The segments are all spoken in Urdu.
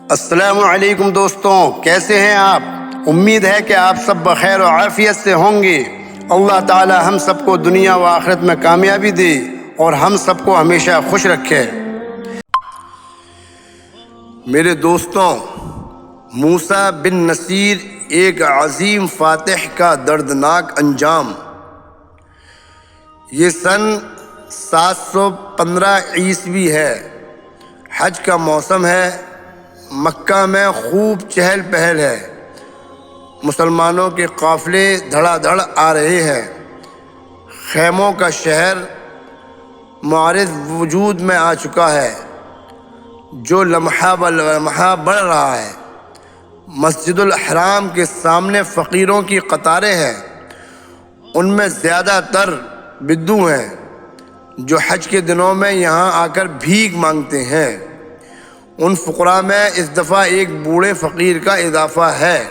السلام علیکم دوستوں، کیسے ہیں آپ؟ امید ہے کہ آپ سب بخیر و عافیت سے ہوں گے۔ اللہ تعالی ہم سب کو دنیا و آخرت میں کامیابی دے اور ہم سب کو ہمیشہ خوش رکھے۔ میرے دوستوں، موسیٰ بن نصیر ایک عظیم فاتح کا دردناک انجام۔ یہ سن 715 عیسوی ہے۔ حج کا موسم ہے۔ مکہ میں خوب چہل پہل ہے۔ مسلمانوں کے قافلے دھڑا دھڑ آ رہے ہیں۔ خیموں کا شہر معرض وجود میں آ چکا ہے، جو لمحہ بلمحہ بڑھ رہا ہے۔ مسجد الحرام کے سامنے فقیروں کی قطاریں ہیں۔ ان میں زیادہ تر بدو ہیں جو حج کے دنوں میں یہاں آ کر بھیک مانگتے ہیں۔ ان فقراء میں اس دفعہ ایک بوڑھے فقیر کا اضافہ ہے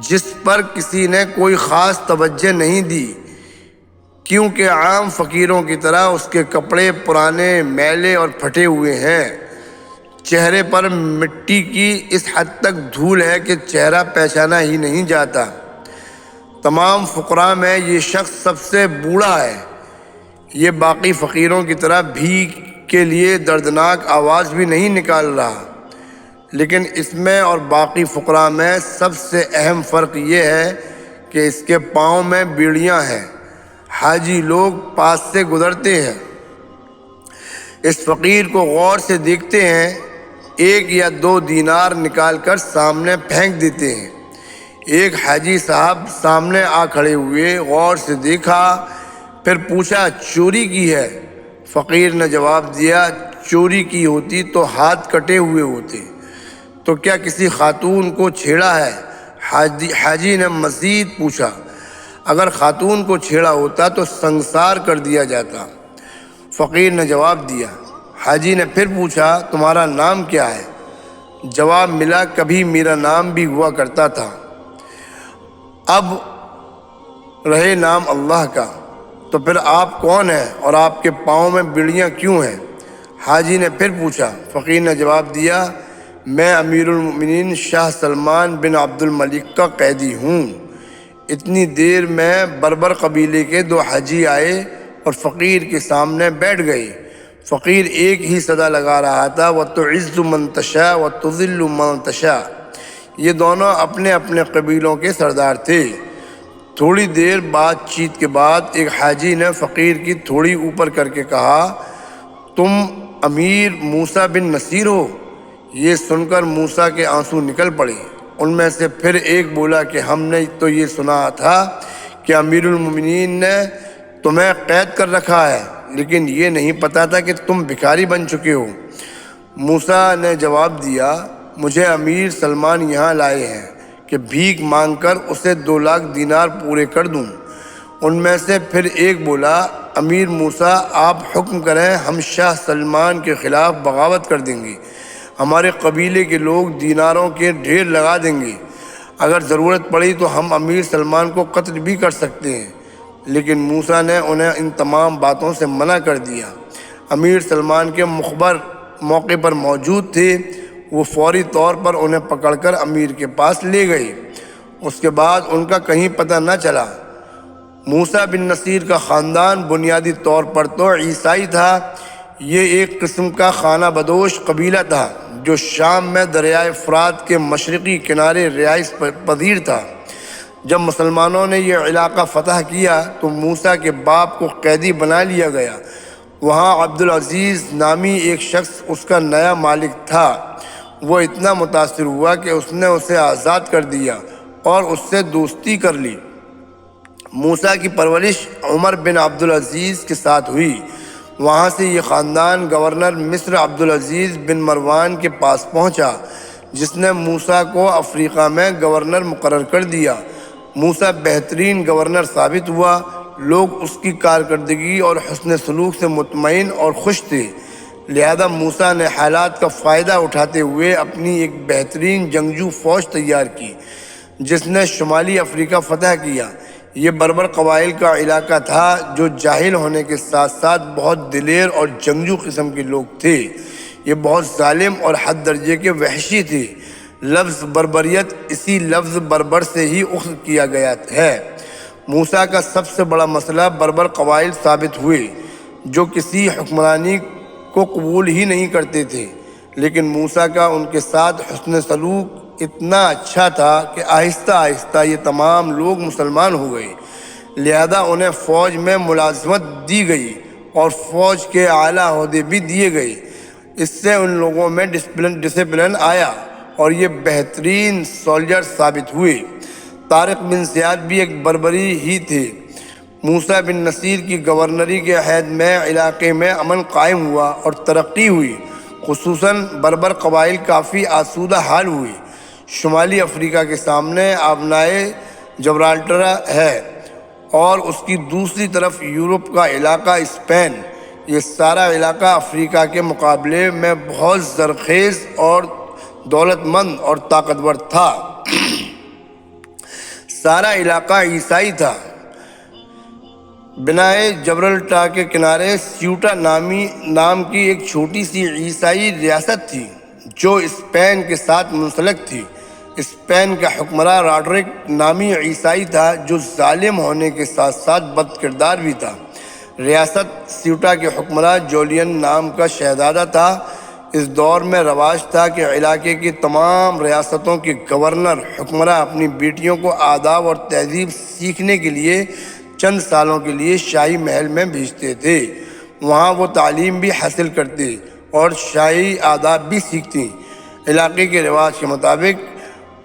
جس پر کسی نے کوئی خاص توجہ نہیں دی، کیونکہ عام فقیروں کی طرح اس کے کپڑے پرانے، میلے اور پھٹے ہوئے ہیں۔ چہرے پر مٹی کی اس حد تک دھول ہے کہ چہرہ پہچانا ہی نہیں جاتا۔ تمام فقراء میں یہ شخص سب سے بوڑھا ہے۔ یہ باقی فقیروں کی طرح بھیک کے لیے دردناک آواز بھی نہیں نکال رہا، لیکن اس میں اور باقی فقراء میں سب سے اہم فرق یہ ہے کہ اس کے پاؤں میں بیڑیاں ہیں۔ حاجی لوگ پاس سے گزرتے ہیں، اس فقیر کو غور سے دیکھتے ہیں، 1 یا 2 دینار نکال کر سامنے پھینک دیتے ہیں۔ ایک حاجی صاحب سامنے آ کھڑے ہوئے، غور سے دیکھا، پھر پوچھا چوری کی ہے؟ فقیر نے جواب دیا، چوری کی ہوتی تو ہاتھ کٹے ہوئے ہوتے۔ تو کیا کسی خاتون کو چھیڑا ہے؟ حاجی نے مزید پوچھا۔ اگر خاتون کو چھیڑا ہوتا تو سنگسار کر دیا جاتا، فقیر نے جواب دیا۔ حاجی نے پھر پوچھا، تمہارا نام کیا ہے؟ جواب ملا، کبھی میرا نام بھی ہوا کرتا تھا، اب رہے نام اللہ کا۔ تو پھر آپ کون ہیں اور آپ کے پاؤں میں بیڑیاں کیوں ہیں؟ حاجی نے پھر پوچھا۔ فقیر نے جواب دیا، میں امیر المؤمنین شاہ سلمان بن عبد الملک کا قیدی ہوں۔ اتنی دیر میں بربر قبیلے کے 2 حاجی آئے اور فقیر کے سامنے بیٹھ گئے۔ فقیر ایک ہی صدا لگا رہا تھا، وَتُعِزُّ مَن تَشَاءُ وَتُذِلُّ مَن تَشَاءُ۔ یہ دونوں اپنے اپنے قبیلوں کے سردار تھے۔ تھوڑی دیر بات چیت کے بعد ایک حاجی نے فقیر کی تھوڑی اوپر کر کے کہا، تم امیر موسیٰ بن نصیر ہو؟ یہ سن کر موسیٰ کے آنسو نکل پڑے۔ ان میں سے پھر ایک بولا کہ ہم نے تو یہ سنا تھا کہ امیر المومنین نے تمہیں قید کر رکھا ہے، لیکن یہ نہیں پتا تھا کہ تم بھکاری بن چکے ہو۔ موسیٰ نے جواب دیا، مجھے امیر سلمان یہاں لائے ہیں کہ بھیک مانگ کر اسے 2 لاکھ دینار پورے کر دوں۔ ان میں سے پھر ایک بولا، امیر موسیٰ آپ حکم کریں، ہم شاہ سلمان کے خلاف بغاوت کر دیں گے، ہمارے قبیلے کے لوگ دیناروں کے ڈھیر لگا دیں گے، اگر ضرورت پڑی تو ہم امیر سلمان کو قتل بھی کر سکتے ہیں۔ لیکن موسیٰ نے انہیں ان تمام باتوں سے منع کر دیا۔ امیر سلمان کے مخبر موقع پر موجود تھے، وہ فوری طور پر انہیں پکڑ کر امیر کے پاس لے گئے۔ اس کے بعد ان کا کہیں پتہ نہ چلا۔ موسیٰ بن نصیر کا خاندان بنیادی طور پر تو عیسائی تھا۔ یہ ایک قسم کا خانہ بدوش قبیلہ تھا جو شام میں دریائے فرات کے مشرقی کنارے رہائش پذیر تھا۔ جب مسلمانوں نے یہ علاقہ فتح کیا تو موسیٰ کے باپ کو قیدی بنا لیا گیا۔ وہاں عبدالعزیز نامی ایک شخص اس کا نیا مالک تھا۔ وہ اتنا متاثر ہوا کہ اس نے اسے آزاد کر دیا اور اس سے دوستی کر لی۔ موسیٰ کی پرورش عمر بن عبدالعزیز کے ساتھ ہوئی۔ وہاں سے یہ خاندان گورنر مصر عبدالعزیز بن مروان کے پاس پہنچا، جس نے موسیٰ کو افریقہ میں گورنر مقرر کر دیا۔ موسیٰ بہترین گورنر ثابت ہوا۔ لوگ اس کی کارکردگی اور حسن سلوک سے مطمئن اور خوش تھے، لہذا موسیٰ نے حالات کا فائدہ اٹھاتے ہوئے اپنی ایک بہترین جنگجو فوج تیار کی، جس نے شمالی افریقہ فتح کیا۔ یہ بربر قبائل کا علاقہ تھا جو جاہل ہونے کے ساتھ ساتھ بہت دلیر اور جنگجو قسم کے لوگ تھے۔ یہ بہت ظالم اور حد درجے کے وحشی تھی۔ لفظ بربریت اسی لفظ بربر سے ہی اخذ کیا گیا ہے۔ موسیٰ کا سب سے بڑا مسئلہ بربر قبائل ثابت ہوئے جو کسی حکمرانی کو قبول ہی نہیں کرتے تھے، لیکن موسیٰ کا ان کے ساتھ حسن سلوک اتنا اچھا تھا کہ آہستہ آہستہ یہ تمام لوگ مسلمان ہو گئے، لہذا انہیں فوج میں ملازمت دی گئی اور فوج کے اعلیٰ عہدے بھی دیے گئے۔ اس سے ان لوگوں میں ڈسپلن آیا اور یہ بہترین سولجر ثابت ہوئے۔ طارق بن زیاد بھی ایک بربری ہی تھے۔ موسیٰ بن نصیر کی گورنری کے عہد میں علاقے میں امن قائم ہوا اور ترقی ہوئی، خصوصاً بربر قبائل کافی آسودہ حال ہوئے۔ شمالی افریقہ کے سامنے آبنائے جبرالٹر ہے اور اس کی دوسری طرف یورپ کا علاقہ اسپین۔ یہ سارا علاقہ افریقہ کے مقابلے میں بہت زرخیز اور دولت مند اور طاقتور تھا۔ سارا علاقہ عیسائی تھا۔ بنائے جبرالٹر کے کنارے سیوٹا نام کی ایک چھوٹی سی عیسائی ریاست تھی جو اسپین کے ساتھ منسلک تھی۔ اسپین کا حکمراں راڈرک نامی عیسائی تھا جو ظالم ہونے کے ساتھ ساتھ بد کردار بھی تھا۔ ریاست سیوٹا کے حکمراں جولین نام کا شہزادہ تھا۔ اس دور میں رواج تھا کہ علاقے کی تمام ریاستوں کے گورنر حکمراں اپنی بیٹیوں کو آداب اور تہذیب سیکھنے کے لیے چند سالوں کے لیے شاہی محل میں بھیجتے تھے۔ وہاں وہ تعلیم بھی حاصل کرتے اور شاہی آداب بھی سیکھتی۔ علاقے کے رواج کے مطابق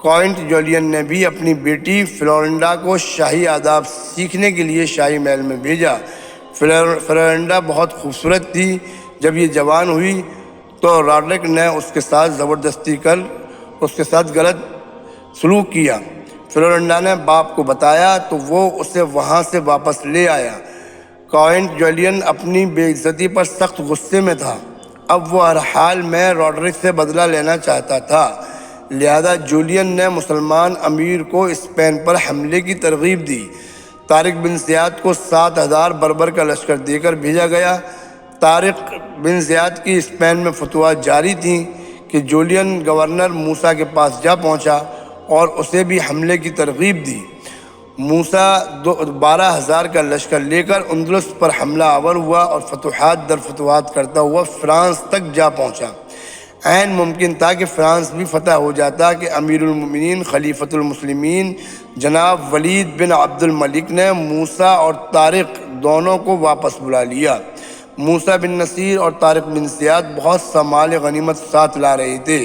کوئنٹ جولین نے بھی اپنی بیٹی فلورنڈا کو شاہی آداب سیکھنے کے لیے شاہی محل میں بھیجا۔ فلورنڈا بہت خوبصورت تھی۔ جب یہ جوان ہوئی تو راڈرک نے اس کے ساتھ زبردستی کر اس کے ساتھ غلط سلوک کیا۔ فلورنڈا نے باپ کو بتایا تو وہ اسے وہاں سے واپس لے آیا۔ کوئنٹ جولین اپنی بے عزتی پر سخت غصے میں تھا۔ اب وہ ہر حال میں راڈرک سے بدلہ لینا چاہتا تھا، لہذا جولین نے مسلمان امیر کو اسپین پر حملے کی ترغیب دی۔ طارق بن زیاد کو 7,000 بربر کا لشکر دے کر بھیجا گیا۔ طارق بن زیاد کی اسپین میں فتوحات جاری تھیں کہ جولین گورنر موسیٰ کے پاس جا پہنچا اور اسے بھی حملے کی ترغیب دی۔ موسیٰ 12,000 کا لشکر لے کر اندلس پر حملہ آور ہوا اور فتوحات در فتوحات کرتا ہوا فرانس تک جا پہنچا۔ عین ممکن تھا کہ فرانس بھی فتح ہو جاتا کہ امیر المومنین خلیفۃ المسلمین جناب ولید بن عبد الملک نے موسیٰ اور طارق دونوں کو واپس بلا لیا۔ موسیٰ بن نصیر اور طارق بن زیاد بہت سا مال غنیمت ساتھ لا رہے تھے،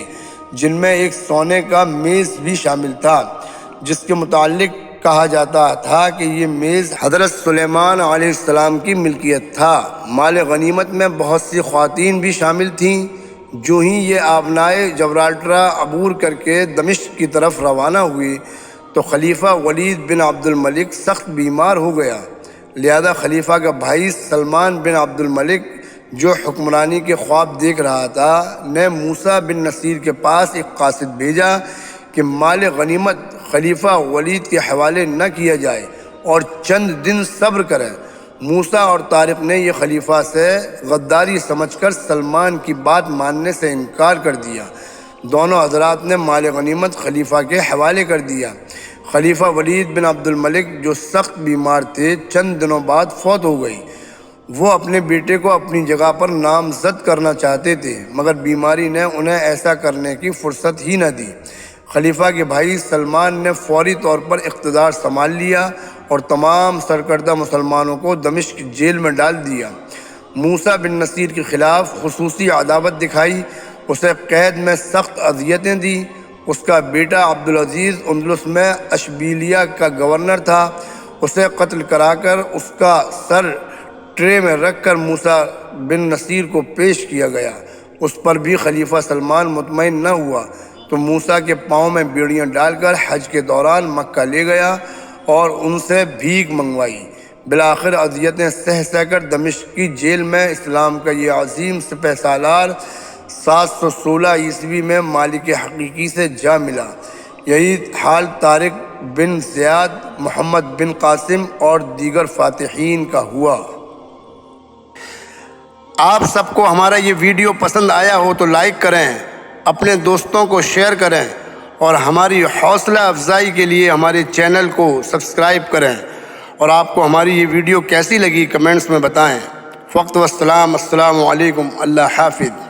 جن میں ایک سونے کا میز بھی شامل تھا، جس کے متعلق کہا جاتا تھا کہ یہ میز حضرت سلیمان علیہ السلام کی ملکیت تھا۔ مال غنیمت میں بہت سی خواتین بھی شامل تھیں۔ جو ہی یہ آبنائے جبرالٹر عبور کر کے دمشق کی طرف روانہ ہوئے تو خلیفہ ولید بن عبد الملک سخت بیمار ہو گیا، لہذا خلیفہ کا بھائی سلمان بن عبد الملک جو حکمرانی کے خواب دیکھ رہا تھا نے موسیٰ بن نصیر کے پاس ایک قاصد بھیجا کہ مال غنیمت خلیفہ ولید کے حوالے نہ کیا جائے اور چند دن صبر کرے۔ موسیٰ اور طارق نے یہ خلیفہ سے غداری سمجھ کر سلمان کی بات ماننے سے انکار کر دیا۔ دونوں حضرات نے مال غنیمت خلیفہ کے حوالے کر دیا۔ خلیفہ ولید بن عبد الملک جو سخت بیمار تھے چند دنوں بعد فوت ہو گئی۔ وہ اپنے بیٹے کو اپنی جگہ پر نامزد کرنا چاہتے تھے، مگر بیماری نے انہیں ایسا کرنے کی فرصت ہی نہ دی۔ خلیفہ کے بھائی سلمان نے فوری طور پر اقتدار سنبھال لیا اور تمام سرکردہ مسلمانوں کو دمشق جیل میں ڈال دیا۔ موسیٰ بن نصیر کے خلاف خصوصی عداوت دکھائی، اسے قید میں سخت اذیتیں دی۔ اس کا بیٹا عبدالعزیز اندلس میں اشبیلیہ کا گورنر تھا، اسے قتل کرا کر اس کا سر ٹرے میں رکھ کر موسیٰ بن نصیر کو پیش کیا گیا۔ اس پر بھی خلیفہ سلمان مطمئن نہ ہوا تو موسیٰ کے پاؤں میں بیڑیاں ڈال کر حج کے دوران مکہ لے گیا اور ان سے بھیک منگوائی۔ بالآخر اذیتیں سہ کر دمشق کی جیل میں اسلام کا یہ عظیم سپہ سالار 716 عیسوی میں مالک حقیقی سے جا ملا۔ یہی حال طارق بن زیاد، محمد بن قاسم اور دیگر فاتحین کا ہوا۔ آپ سب کو ہمارا یہ ویڈیو پسند آیا ہو تو لائک کریں، اپنے دوستوں کو شیئر کریں اور ہماری حوصلہ افزائی کے لیے ہمارے چینل کو سبسکرائب کریں، اور آپ کو ہماری یہ ویڈیو کیسی لگی کمنٹس میں بتائیں۔ وقت والسلام، السلام علیکم، اللہ حافظ۔